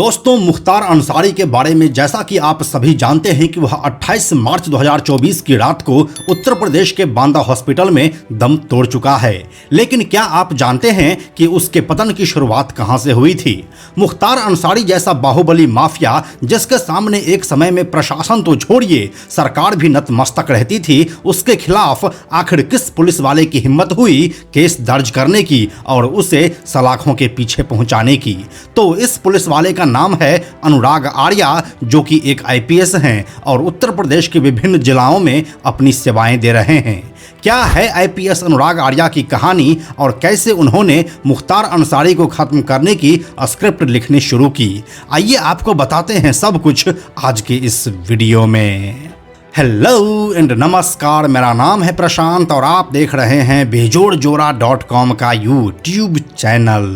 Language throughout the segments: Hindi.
दोस्तों, मुख्तार अंसारी के बारे में जैसा कि आप सभी जानते हैं कि वह 28 मार्च 2024 की रात को उत्तर प्रदेश के बांदा हॉस्पिटल में दम तोड़ चुका है। लेकिन क्या आप जानते हैं कि उसके पतन की शुरुआत कहां से हुई थी? मुख्तार अंसारी जैसा बाहुबली माफिया, जिसके सामने एक समय में प्रशासन तो छोड़िए सरकार भी नतमस्तक रहती थी, उसके खिलाफ आखिर किस पुलिस वाले की हिम्मत हुई केस दर्ज करने की और उसे सलाखों के पीछे पहुंचाने की? तो इस पुलिस वाले का नाम है अनुराग आर्या, जो कि एक आईपीएस हैं और उत्तर प्रदेश के विभिन्न जिलाओं में अपनी सेवाएं दे रहे हैं। क्या है आईपीएस अनुराग आर्या की कहानी और कैसे उन्होंने मुख्तार अंसारी को खत्म करने की स्क्रिप्ट लिखनी शुरू की? आइए आपको बताते हैं सब कुछ आज के इस वीडियो में। हेलो एंड नमस्कार, मेरा नाम है प्रशांत और आप देख रहे हैं बेजोड़जोरा.com का यूट्यूब चैनल।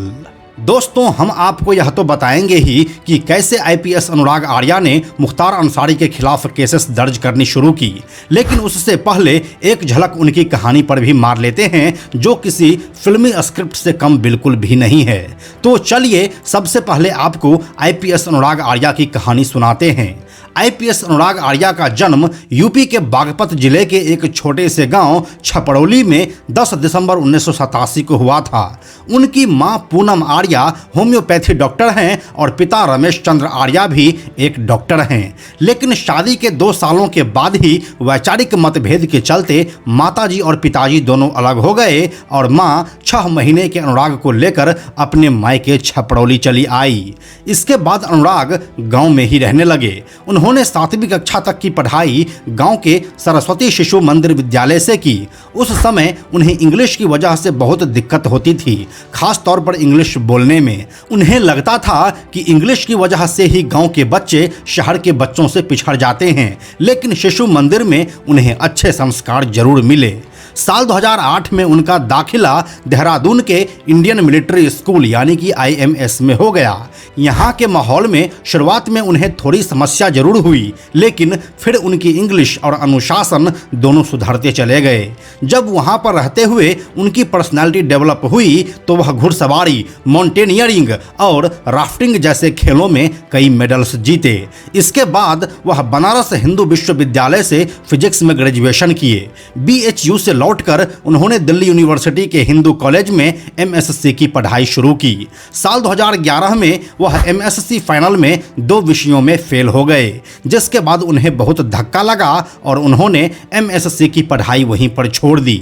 दोस्तों, हम आपको यह तो बताएंगे ही कि कैसे आईपीएस अनुराग आर्या ने मुख्तार अंसारी के खिलाफ केसेस दर्ज करनी शुरू की, लेकिन उससे पहले एक झलक उनकी कहानी पर भी मार लेते हैं, जो किसी फिल्मी स्क्रिप्ट से कम बिल्कुल भी नहीं है। तो चलिए सबसे पहले आपको आईपीएस अनुराग आर्या की कहानी सुनाते हैं। आईपीएस अनुराग आर्या का जन्म यूपी के बागपत जिले के एक छोटे से गांव छपड़ौली में 10 दिसंबर 1987 को हुआ था। उनकी मां पूनम आर्या होम्योपैथी डॉक्टर हैं और पिता रमेश चंद्र आर्या भी एक डॉक्टर हैं। लेकिन शादी के 2 सालों के बाद ही वैचारिक मतभेद के चलते माताजी और पिताजी दोनों अलग हो गए और मां 6 महीने के अनुराग को लेकर अपने मायके छपड़ौली चली आई। इसके बाद अनुराग गांव में ही रहने लगे। उन्होंने 7वीं कक्षा तक की पढ़ाई गांव के सरस्वती शिशु मंदिर विद्यालय से की। उस समय उन्हें इंग्लिश की वजह से बहुत दिक्कत होती थी, खास तौर पर इंग्लिश बोलने में। उन्हें लगता था कि इंग्लिश की वजह से ही गांव के बच्चे शहर के बच्चों से पिछड़ जाते हैं, लेकिन शिशु मंदिर में उन्हें अच्छे संस्कार जरूर मिले। साल 2008 में उनका दाखिला देहरादून के इंडियन मिलिट्री स्कूल यानी कि IMS में हो गया। यहाँ के माहौल में शुरुआत में उन्हें थोड़ी समस्या जरूर हुई, लेकिन फिर उनकी इंग्लिश और अनुशासन दोनों सुधरते चले गए। जब वहाँ पर रहते हुए उनकी पर्सनालिटी डेवलप हुई तो वह घुड़सवारी, माउंटेनियरिंग और राफ्टिंग जैसे खेलों में कई मेडल्स जीते। इसके बाद वह बनारस हिंदू विश्वविद्यालय से फिजिक्स में ग्रेजुएशन किए। BHU से लौटकर उन्होंने दिल्ली यूनिवर्सिटी के हिंदू कॉलेज में MSc की पढ़ाई शुरू की। साल 2011 में वह MSc फाइनल में 2 विषयों में फेल हो गए, जिसके बाद उन्हें बहुत धक्का लगा और उन्होंने MSc की पढ़ाई वहीं पर छोड़ दी।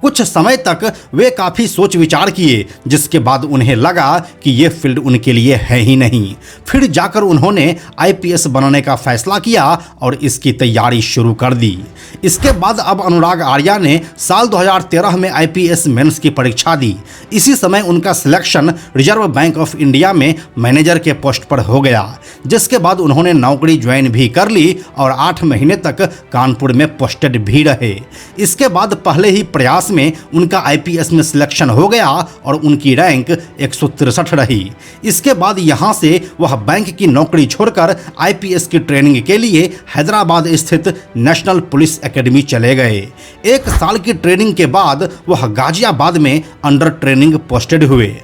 कुछ समय तक वे काफ़ी सोच विचार किए, जिसके बाद उन्हें लगा कि ये फील्ड उनके लिए है ही नहीं। फिर जाकर उन्होंने IPS बनने का फैसला किया और इसकी तैयारी शुरू कर दी। इसके बाद अब अनुराग आर्या ने साल 2013 में IPS मेंस की परीक्षा दी। इसी समय उनका selection reserve bank of India में मैनेजर के पोस्ट पर हो गया, जिसके बाद उन्होंने नौकरी ज्वाइन भी कर ली और 8 महीने तक कानपुर में पोस्टेड भी रहे। इसके बाद पहले ही प्रयास में उनका IPS में सिलेक्शन हो गया और उनकी रैंक 163 रही। इसके बाद यहाँ से वह बैंक की नौकरी छोड़कर IPS की ट्रेनिंग के लिए हैदराबाद स्थित नेशनल पुलिस एकेडमी चले गए। 1 साल की ट्रेनिंग के बाद वह गाजियाबाद में अंडर ट्रेनिंग पोस्टेड हुए।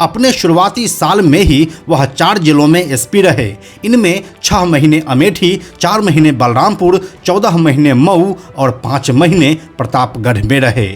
अपने शुरुआती साल में ही वह 4 जिलों में SP रहे। इनमें 6 महीने अमेठी, 4 महीने बलरामपुर, 14 महीने मऊ और 5 महीने प्रतापगढ़ में रहे।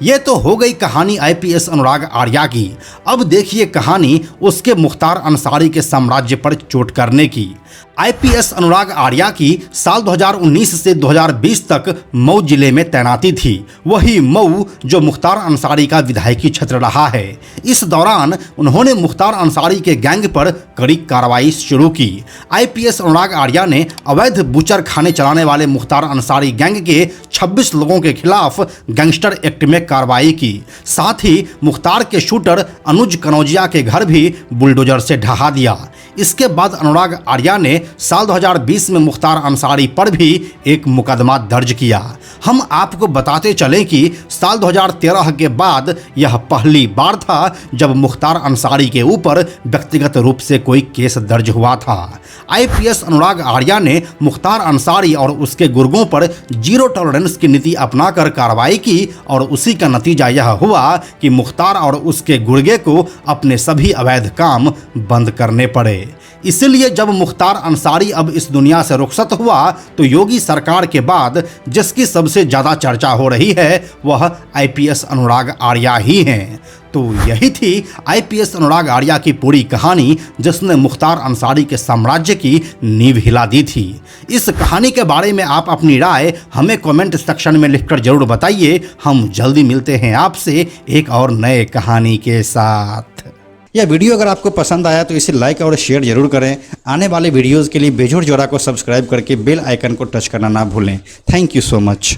ये तो हो गई कहानी आईपीएस अनुराग आर्या की। अब देखिए कहानी उसके मुख्तार अंसारी के साम्राज्य पर चोट करने की। आईपीएस अनुराग आर्या की साल 2019 से 2020 तक मऊ जिले में तैनाती थी। वही मऊ जो मुख्तार अंसारी का विधायकी क्षेत्र रहा है। इस दौरान उन्होंने मुख्तार अंसारी के गैंग पर कड़ी कार्रवाई शुरू की। आईपीएस अनुराग आर्या ने अवैध बूचर खाने चलाने वाले मुख्तार अंसारी गैंग के 26 लोगों के खिलाफ गैंगस्टर एक्ट में कार्रवाई की। साथ ही मुख्तार के शूटर अनुज कनौजिया के घर भी बुलडोजर से ढहा दिया। इसके बाद अनुराग आर्या ने साल 2020 में मुख्तार अंसारी पर भी एक मुकदमा दर्ज किया। हम आपको बताते चलें कि साल 2013 के बाद यह पहली बार था जब मुख्तार अंसारी के ऊपर व्यक्तिगत रूप से कोई केस दर्ज हुआ था। आईपीएस अनुराग आर्या ने मुख्तार अंसारी और उसके गुर्गों पर जीरो टॉलरेंस की नीति अपनाकर कार्रवाई की और उसी का नतीजा यह हुआ कि मुख्तार और उसके गुर्गे को अपने सभी अवैध काम बंद करने पड़े। इसीलिए जब मुख्तार अंसारी अब इस दुनिया से रुखसत हुआ तो योगी सरकार के बाद जिसकी सबसे ज़्यादा चर्चा हो रही है वह आईपीएस अनुराग आर्या ही हैं। तो यही थी आईपीएस अनुराग आर्या की पूरी कहानी जिसने मुख्तार अंसारी के साम्राज्य की नींव हिला दी थी। इस कहानी के बारे में आप अपनी राय हमें कमेंट सेक्शन में लिखकर जरूर बताइए। हम जल्दी मिलते हैं आपसे एक और नए कहानी के साथ। यह वीडियो अगर आपको पसंद आया तो इसे लाइक और शेयर जरूर करें। आने वाले वीडियोज़ के लिए बेजोड़ जोड़ा को सब्सक्राइब करके बेल आइकन को टच करना ना भूलें। Thank you so much.